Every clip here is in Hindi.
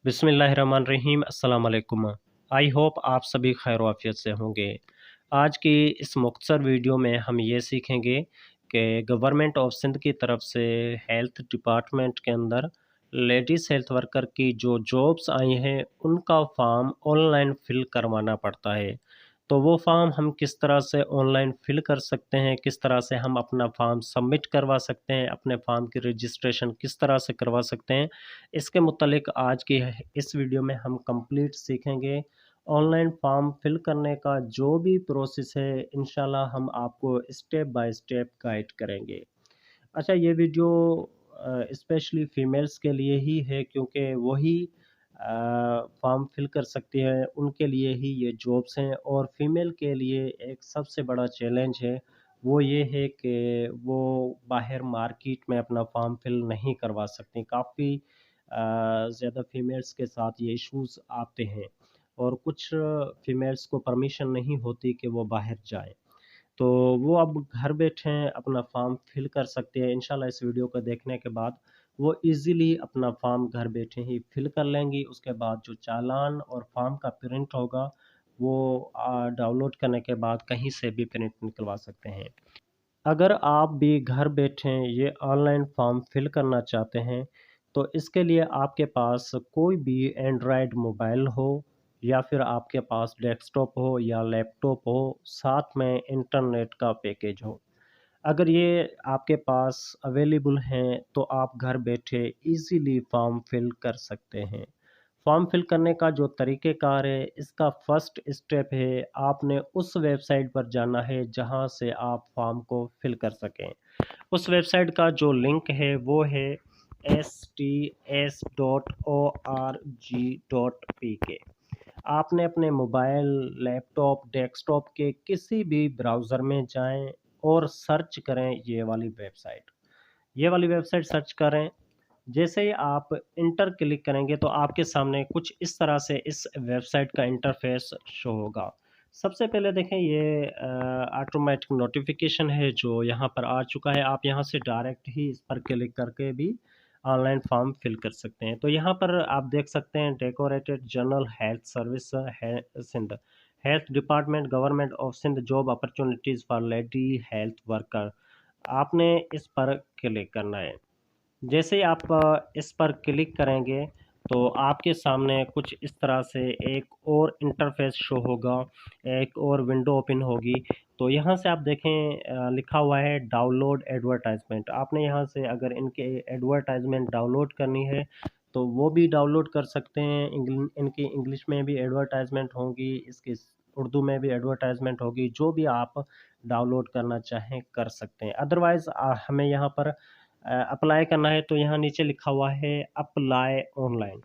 बिस्मिल्लाहिर्रहमानिर्रहीम अस्सलाम वालेकुम। आई होप आप सभी खैर आफियत से होंगे। आज की इस मुख्तसर वीडियो में हम ये सीखेंगे कि गवर्नमेंट ऑफ सिंध की तरफ से हेल्थ डिपार्टमेंट के अंदर लेडीज़ हेल्थ वर्कर की जो जॉब्स आई हैं उनका फॉर्म ऑनलाइन फ़िल करवाना पड़ता है। तो वो फॉर्म हम किस तरह से ऑनलाइन फ़िल कर सकते हैं, किस तरह से हम अपना फॉर्म सबमिट करवा सकते हैं, अपने फॉर्म की रजिस्ट्रेशन किस तरह से करवा सकते हैं, इसके मुतालिक आज की इस वीडियो में हम कंप्लीट सीखेंगे। ऑनलाइन फॉर्म फिल करने का जो भी प्रोसेस है इंशाल्लाह हम आपको स्टेप बाय स्टेप गाइड करेंगे। अच्छा, ये वीडियो स्पेशली फ़ीमेल्स के लिए ही है क्योंकि वही फॉर्म फिल कर सकती हैं, उनके लिए ही ये जॉब्स हैं। और फ़ीमेल के लिए एक सबसे बड़ा चैलेंज है, वो ये है कि वो बाहर मार्केट में अपना फॉर्म फिल नहीं करवा सकती। काफ़ी ज़्यादा फ़ीमेल्स के साथ ये इश्यूज़ आते हैं और कुछ फ़ीमेल्स को परमिशन नहीं होती कि वो बाहर जाएँ। तो वो अब घर बैठे अपना फॉर्म फिल कर सकते हैं। इंशाल्लाह इस वीडियो को देखने के बाद वो ईज़िली अपना फॉर्म घर बैठे ही फिल कर लेंगी। उसके बाद जो चालान और फॉर्म का प्रिंट होगा वो डाउनलोड करने के बाद कहीं से भी प्रिंट निकलवा सकते हैं। अगर आप भी घर बैठे ये ऑनलाइन फॉर्म फिल करना चाहते हैं, तो इसके लिए आपके पास कोई भी एंड्रॉयड मोबाइल हो या फिर आपके पास डेस्कटॉप हो या लैपटॉप हो, साथ में इंटरनेट का पैकेज हो। अगर ये आपके पास अवेलेबल हैं, तो आप घर बैठे इजीली फॉर्म फिल कर सकते हैं। फॉर्म फिल करने का जो तरीक़ेकार है, इसका फर्स्ट स्टेप है आपने उस वेबसाइट पर जाना है जहां से आप फॉर्म को फिल कर सकें। उस वेबसाइट का जो लिंक है वो है sts.org.pk। आपने अपने मोबाइल, लैपटॉप, डेस्कटॉप के किसी भी ब्राउज़र में जाएं और सर्च करें ये वाली वेबसाइट। ये वाली वेबसाइट सर्च करें। जैसे ही आप इंटर क्लिक करेंगे तो आपके सामने कुछ इस तरह से इस वेबसाइट का इंटरफेस शो होगा। सबसे पहले देखें, ये ऑटोमेटिक नोटिफिकेशन है जो यहाँ पर आ चुका है। आप यहाँ से डायरेक्ट ही इस पर क्लिक करके भी ऑनलाइन फॉर्म फिल कर सकते हैं। तो यहाँ पर आप देख सकते हैं डेकोरेटेड जनरल हेल्थ सर्विस है Sindh, health department government of Sindh job opportunities for lady health worker. आपने इस पर क्लिक करना है। जैसे ही आप इस पर क्लिक करेंगे तो आपके सामने कुछ इस तरह से एक और इंटरफेस शो होगा, एक और विंडो ओपन होगी। तो यहाँ से आप देखें लिखा हुआ है डाउनलोड एडवर्टाइजमेंट। आपने यहाँ से अगर इनके एडवर्टाइजमेंट डाउनलोड करनी है तो वो भी डाउनलोड कर सकते हैं। इनकी इंग्लिश में भी एडवर्टाइजमेंट होंगी, इसकी उर्दू में भी एडवर्टाइजमेंट होगी। जो भी आप डाउनलोड करना चाहें कर सकते हैं। अदरवाइज़ हमें यहाँ पर अप्लाई करना है तो यहाँ नीचे लिखा हुआ है अप्लाई ऑनलाइन,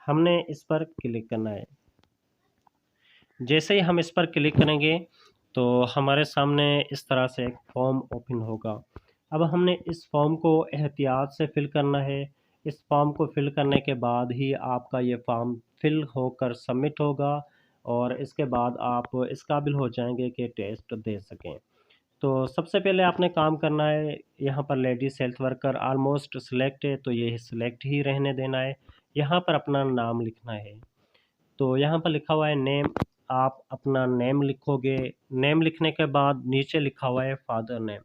हमने इस पर क्लिक करना है। जैसे ही हम इस पर क्लिक करेंगे तो हमारे सामने इस तरह से एक फॉर्म ओपन होगा। अब हमने इस फॉर्म को एहतियात से फिल करना है। इस फॉर्म को फिल करने के बाद ही आपका ये फॉर्म फिल होकर सबमिट होगा और इसके बाद आप इस काबिल हो जाएंगे कि टेस्ट दे सकें। तो सबसे पहले आपने काम करना है, यहाँ पर ladies health worker almost select है तो ये सिलेक्ट ही रहने देना है। यहाँ पर अपना नाम लिखना है। तो यहाँ पर लिखा हुआ है नेम, आप अपना नेम लिखोगे। नेम लिखने के बाद नीचे लिखा हुआ है फादर नेम।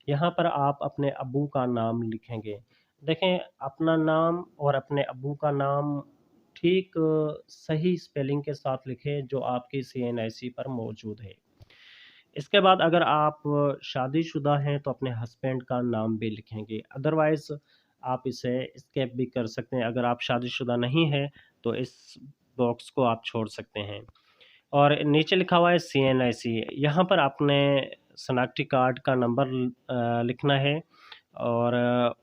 यहाँ पर आप अपने अब्बू का नाम लिखेंगे। देखें, अपना नाम और अपने अब्बू का नाम ठीक सही स्पेलिंग के साथ लिखें जो आपकी CNIC पर मौजूद है। इसके बाद अगर आप शादीशुदा हैं तो अपने हस्बैंड का नाम भी लिखेंगे। अदरवाइज़ आप इसे स्किप भी कर सकते हैं। अगर आप शादीशुदा नहीं हैं तो इस बॉक्स को आप छोड़ सकते हैं। और नीचे लिखा हुआ है CNIC, यहाँ पर आपने शनाख्ती कार्ड का नंबर लिखना है और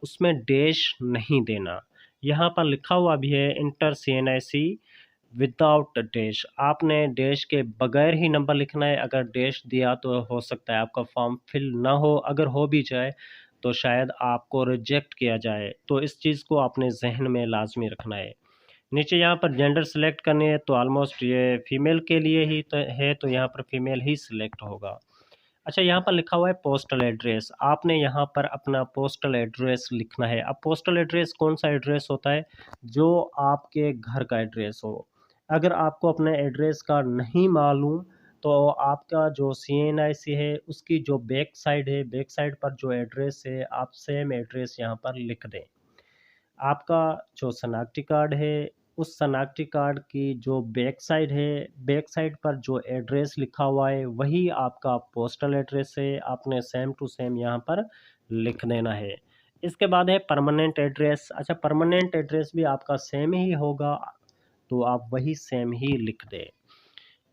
उसमें डैश नहीं देना। यहाँ पर लिखा हुआ भी है इंटर CNIC विदाउट डैश। आपने डैश के बगैर ही नंबर लिखना है। अगर डैश दिया तो हो सकता है आपका फॉर्म फिल ना हो, अगर हो भी जाए तो शायद आपको रिजेक्ट किया जाए। तो इस चीज़ को आपने जहन में लाजमी रखना है। नीचे यहाँ पर जेंडर सेलेक्ट करनी है तो ऑलमोस्ट ये फीमेल के लिए ही तो है, तो यहाँ पर फीमेल ही सिलेक्ट होगा। अच्छा, यहाँ पर लिखा हुआ है पोस्टल एड्रेस। आपने यहाँ पर अपना पोस्टल एड्रेस लिखना है। अब पोस्टल एड्रेस कौन-सा एड्रेस होता है? जो आपके घर का एड्रेस हो। अगर आपको अपने एड्रेस का नहीं मालूम, तो आपका जो सीएनआईसी है, उसकी जो बैक साइड है, बैक साइड पर जो एड्रेस है, आप सेम एड्रेस यहाँ पर लिख दें। आपका जो शनाख्ती कार्ड है, उस शनाख्ती कार्ड की जो बैक साइड है, बैक साइड पर जो एड्रेस लिखा हुआ है, वही आपका पोस्टल एड्रेस है। आपने सेम टू सेम यहाँ पर लिख देना है। इसके बाद है परमानेंट एड्रेस। अच्छा, परमानेंट एड्रेस भी आपका सेम ही होगा, तो आप वही सेम ही लिख दें।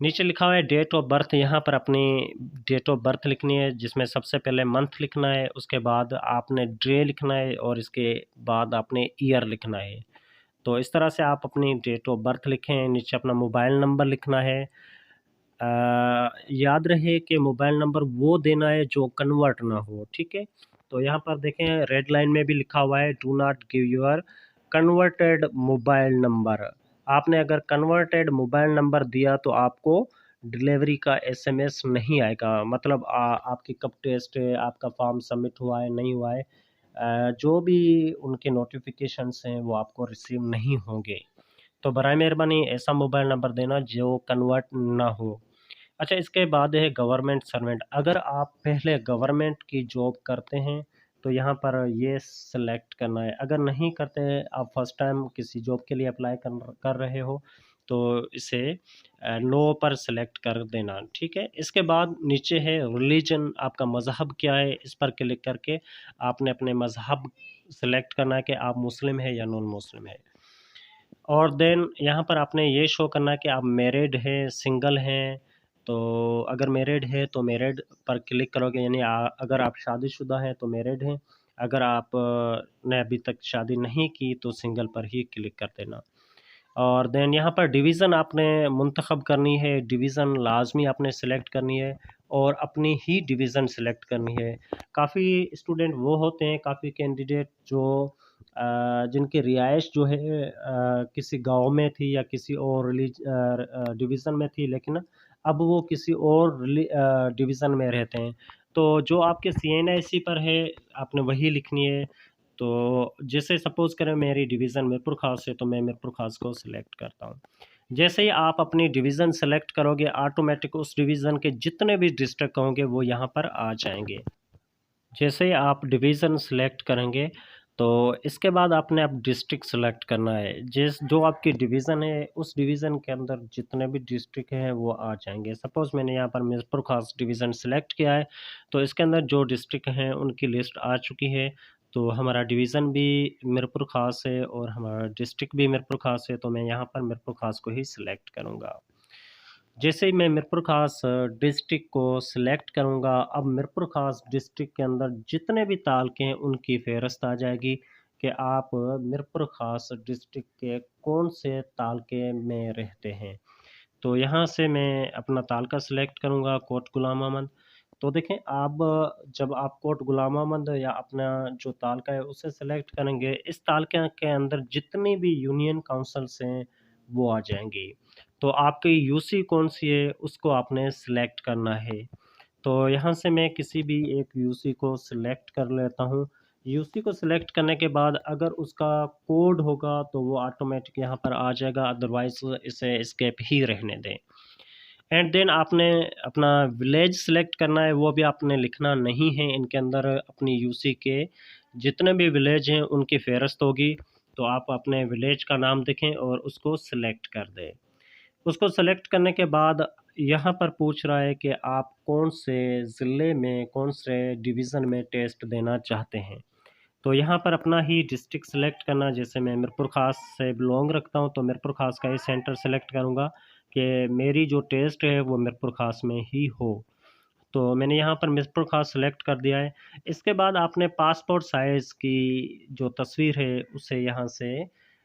नीचे लिखा हुआ है डेट ऑफ बर्थ। यहाँ पर अपनी डेट ऑफ बर्थ लिखनी है, जिसमें सबसे पहले मंथ लिखना है, उसके बाद आपने डे लिखना है और इसके बाद आपने ईयर लिखना है। तो इस तरह से आप अपनी डेट ऑफ बर्थ लिखें। नीचे अपना मोबाइल नंबर लिखना है। याद रहे कि मोबाइल नंबर वो देना है जो कन्वर्ट ना हो, ठीक है? तो यहाँ पर देखें, रेड लाइन में भी लिखा हुआ है, do not give your converted mobile number. आपने अगर कन्वर्टेड मोबाइल नंबर दिया तो आपको डिलीवरी का एसएमएस नहीं आएगा। मतलब आपकी कब टेस्ट है, आपका फॉर्म सबमिट हुआ है, नहीं हुआ है, जो भी उनके नोटिफिकेशंस हैं वो आपको रिसीव नहीं होंगे। तो बराए मेहरबानी ऐसा मोबाइल नंबर देना जो कन्वर्ट ना हो। अच्छा, इसके बाद है गवर्नमेंट सर्वेंट। अगर आप पहले गवर्नमेंट की जॉब करते हैं तो यहाँ पर ये सिलेक्ट करना है। अगर नहीं करते हैं, आप फर्स्ट टाइम किसी जॉब के लिए अप्लाई कर रहे हो, तो इसे नो पर सिलेक्ट कर देना, ठीक है? इसके बाद नीचे है रिलीजन, आपका मज़हब क्या है? इस पर क्लिक करके आपने अपने मज़हब सिलेक्ट करना है कि आप मुस्लिम है या नॉन मुस्लिम है। और देन यहाँ पर आपने ये शो करना है कि आप मैरिड हैं, सिंगल हैं। तो अगर मैरिड है तो मैरिड पर क्लिक करोगे, यानी अगर आप शादीशुदा हैं तो मैरिड हैं। अगर आप ने अभी तक शादी नहीं की तो सिंगल पर ही क्लिक कर देना। और देन यहाँ पर डिवीज़न आपने मुंतखब करनी है, डिवीज़न लाज़मी आपने सेलेक्ट करनी है और अपनी ही डिवीज़न सेलेक्ट करनी है। काफ़ी स्टूडेंट वो होते हैं, काफ़ी कैंडिडेट जो जिनकी रिहाइश जो है किसी गाँव में थी या किसी और डिवीज़न में थी, लेकिन अब वो किसी और डिवीज़न में रहते हैं। तो जो आपके सीएनआईसी पर है, आपने वही लिखनी है। तो जैसे सपोज़ करें मेरी डिवीज़न मीरपुर ख़ास है, तो मैं मीरपुर ख़ास को सिलेक्ट करता हूँ। जैसे ही आप अपनी डिवीज़न सेलेक्ट करोगे, ऑटोमेटिक उस डिवीज़न के जितने भी डिस्ट्रिक्ट होंगे वो यहाँ पर आ जाएँगे। जैसे ही आप डिवीज़न सेलेक्ट करेंगे, तो इसके बाद आपने अब डिस्ट्रिक्ट सेलेक्ट करना है। जो आपकी डिवीज़न है, उस डिवीज़न के अंदर जितने भी डिस्ट्रिक्ट हैं वो आ जाएँगे। सपोज़ मैंने यहाँ पर मिर्ज़ापुर ख़ास डिवीज़न सेलेक्ट किया है, तो इसके अंदर जो डिस्ट्रिक्ट हैं उनकी लिस्ट आ चुकी है। तो हमारा डिवीज़न भी मिर्ज़ापुर ख़ास है और हमारा डिस्ट्रिक्ट भी मिर्ज़ापुर ख़ास है, तो मैं यहाँ पर मिर्ज़ापुर ख़ास को ही सिलेक्ट करूँगा। जैसे ही मैं मिरपुर ख़ास डिस्ट्रिक्ट को सिलेक्ट करूँगा, अब मिरपुर ख़ास डिस्ट्रिक्ट के अंदर जितने भी तालुके हैं उनकी फ़हरिस्त आ जाएगी कि आप मिरपुर ख़ास डिस्ट्रिक्ट के कौन से तालुके में रहते हैं। तो यहाँ से मैं अपना तालुका सिलेक्ट करूँगा, कोट गुलाम मोहम्मद। तो देखें, आप जब आप कोट गुलाम मोहम्मद या अपना जो तालुका है उसे सेलेक्ट करेंगे, इस तालुके के अंदर जितनी भी यूनियन काउंसिल्स हैं वो आ जाएँगी। तो आपकी यूसी कौन-सी है उसको आपने सिलेक्ट करना है। तो यहाँ से मैं किसी भी एक यूसी को सिलेक्ट कर लेता हूँ। यूसी को सिलेक्ट करने के बाद अगर उसका कोड होगा तो वो ऑटोमेटिक यहाँ पर आ जाएगा, अदरवाइज़ इसे एस्केप ही रहने दें। एंड देन आपने अपना विलेज सेलेक्ट करना है, वो भी आपने लिखना नहीं है। इनके अंदर अपनी यूसी के जितने भी विलेज हैं उनकी फ़हरिस्त होगी, तो आप अपने विलेज का नाम देखें और उसको सिलेक्ट कर दें। उसको सेलेक्ट करने के बाद यहाँ पर पूछ रहा है कि आप कौन से ज़िले में, कौन से डिवीज़न में टेस्ट देना चाहते हैं। तो यहाँ पर अपना ही डिस्ट्रिक्ट सेलेक्ट करना, जैसे मैं मिरपुर ख़ास से बिलॉन्ग रखता हूँ, तो मिरपुर ख़ास का ही सेंटर सेलेक्ट करूँगा कि मेरी जो टेस्ट है वो मिरपुर ख़ास में ही हो। तो मैंने यहाँ पर मिरपुर ख़ास सेलेक्ट कर दिया है। इसके बाद आपने पासपोर्ट साइज़ की जो तस्वीर है उसे यहाँ से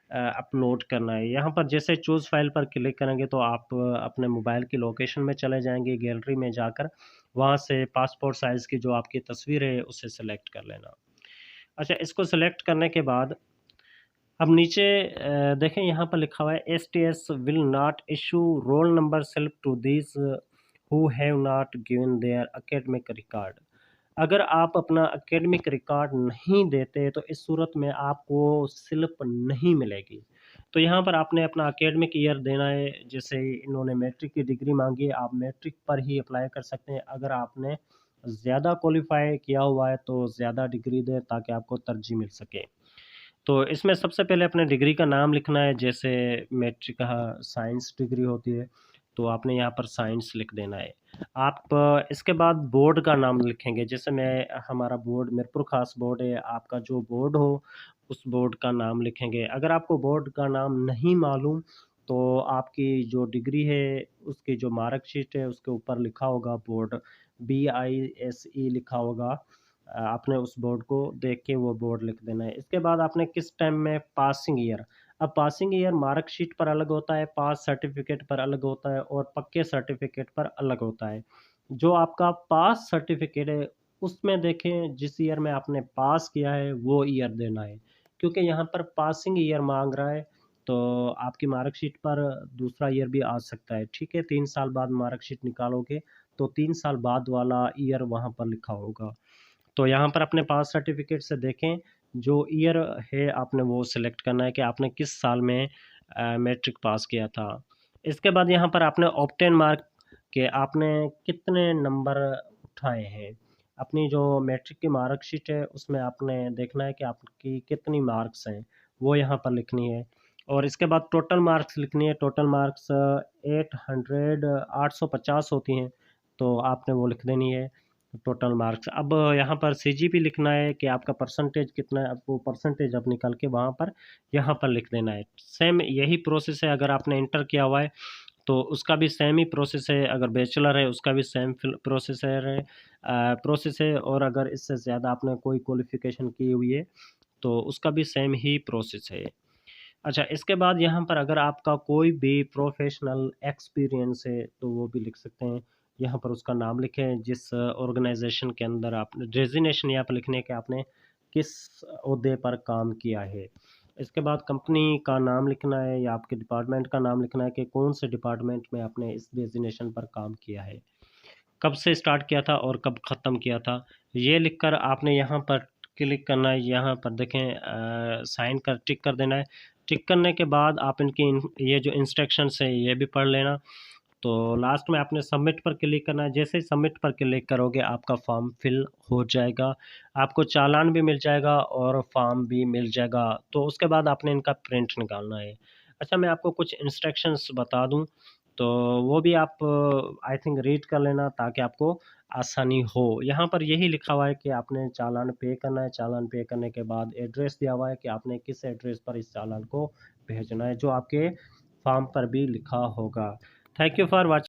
अपलोड करना है। यहाँ पर जैसे चूज़ फाइल पर क्लिक करेंगे तो आप अपने मोबाइल की लोकेशन में चले जाएँगे, गैलरी में जाकर वहाँ से पासपोर्ट साइज़ की जो आपकी तस्वीर है उसे सेलेक्ट कर लेना। अच्छा, इसको सेलेक्ट करने के बाद अब नीचे देखें, यहाँ पर लिखा हुआ है STS will not issue roll number slip to these who have not given their academic record. अगर आप अपना एकेडमिक रिकॉर्ड नहीं देते तो इस सूरत में आपको स्लिप नहीं मिलेगी। तो यहाँ पर आपने अपना एकेडमिक ईयर देना है। जैसे इन्होंने मैट्रिक की डिग्री मांगी है, आप मैट्रिक पर ही अप्लाई कर सकते हैं। अगर आपने ज़्यादा क्वालिफाई किया हुआ है तो ज़्यादा डिग्री दें ताकि आपको तरजीह मिल सके। तो इसमें सबसे पहले अपने डिग्री का नाम लिखना है। जैसे मैट्रिक का साइंस डिग्री होती है तो आपने यहाँ पर साइंस लिख देना है। आप इसके बाद बोर्ड का नाम लिखेंगे। जैसे मैं हमारा बोर्ड मीरपुर खास बोर्ड है, आपका जो बोर्ड हो उस बोर्ड का नाम लिखेंगे। अगर आपको बोर्ड का नाम नहीं मालूम तो आपकी जो डिग्री है उसकी जो मार्कशीट है उसके ऊपर लिखा होगा बोर्ड, BISE लिखा होगा। आपने उस बोर्ड को देख के वो बोर्ड लिख देना है। इसके बाद आपने किस टाइम में पासिंग ईयर, अब पासिंग ईयर मार्कशीट पर अलग होता है, पास सर्टिफिकेट पर अलग होता है और पक्के सर्टिफिकेट पर अलग होता है। जो आपका पास सर्टिफिकेट है उसमें देखें जिस ईयर में आपने पास किया है वो ईयर देना है, क्योंकि यहाँ पर पासिंग ईयर मांग रहा है। तो आपकी मार्कशीट पर दूसरा ईयर भी आ सकता है। ठीक है, 3 साल बाद मार्कशीट निकालोगे तो 3 साल बाद वाला ईयर वहाँ पर लिखा होगा। तो यहाँ पर अपने पास सर्टिफिकेट से देखें जो ईयर है आपने वो सिलेक्ट करना है कि आपने किस साल में मैट्रिक पास किया था। इसके बाद यहाँ पर आपने ऑब्टेन मार्क के आपने कितने नंबर उठाए हैं। अपनी जो मैट्रिक की मार्कशीट है उसमें आपने देखना है कि आपकी कितनी मार्क्स हैं, वो यहाँ पर लिखनी है। और इसके बाद टोटल मार्क्स लिखनी है। टोटल मार्क्स 850 होती हैं तो आपने वो लिख देनी है टोटल मार्क्स। अब यहाँ पर CGP लिखना है कि आपका परसेंटेज कितना है। अब वो परसेंटेज अब निकाल के वहाँ पर यहाँ पर लिख देना है। सेम यही प्रोसेस है। अगर आपने इंटर किया हुआ है तो उसका भी सेम ही प्रोसेस है, अगर बैचलर है उसका भी सेम प्रोसेस है और अगर इससे ज़्यादा आपने कोई क्वालिफिकेशन की हुई है तो उसका भी सेम ही प्रोसेस है। अच्छा, इसके बाद यहाँ पर अगर आपका कोई भी प्रोफेशनल एक्सपीरियंस है तो वो भी लिख सकते हैं। यहाँ पर उसका नाम लिखें जिस ऑर्गेनाइजेशन के अंदर आपने डेजिग्नेशन यहाँ पर लिखने है कि आपने किस ओहदे पर काम किया है। इसके बाद कंपनी का नाम लिखना है या आपके डिपार्टमेंट का नाम लिखना है कि कौन से डिपार्टमेंट में आपने इस डेजिग्नेशन पर काम किया है, कब से स्टार्ट किया था और कब ख़त्म किया था। ये लिखकर आपने यहाँ पर क्लिक करना है। यहाँ पर देखें साइन कर टिक कर देना है। टिक करने के बाद आप ये जो इंस्ट्रक्शंस है ये भी पढ़ लेना। तो लास्ट में आपने सबमिट पर क्लिक करना है। जैसे ही सबमिट पर क्लिक करोगे आपका फॉर्म फिल हो जाएगा, आपको चालान भी मिल जाएगा और फॉर्म भी मिल जाएगा। तो उसके बाद आपने इनका प्रिंट निकालना है। अच्छा, मैं आपको कुछ इंस्ट्रक्शंस बता दूं तो वो भी आप आई थिंक रीड कर लेना ताकि आपको आसानी हो। यहाँ पर यही लिखा हुआ है कि आपने चालान पे करना है। चालान पे करने के बाद एड्रेस दिया हुआ है कि आपने किस एड्रेस पर इस चालान को भेजना है, जो आपके फॉर्म पर भी लिखा होगा। Thank you for watching.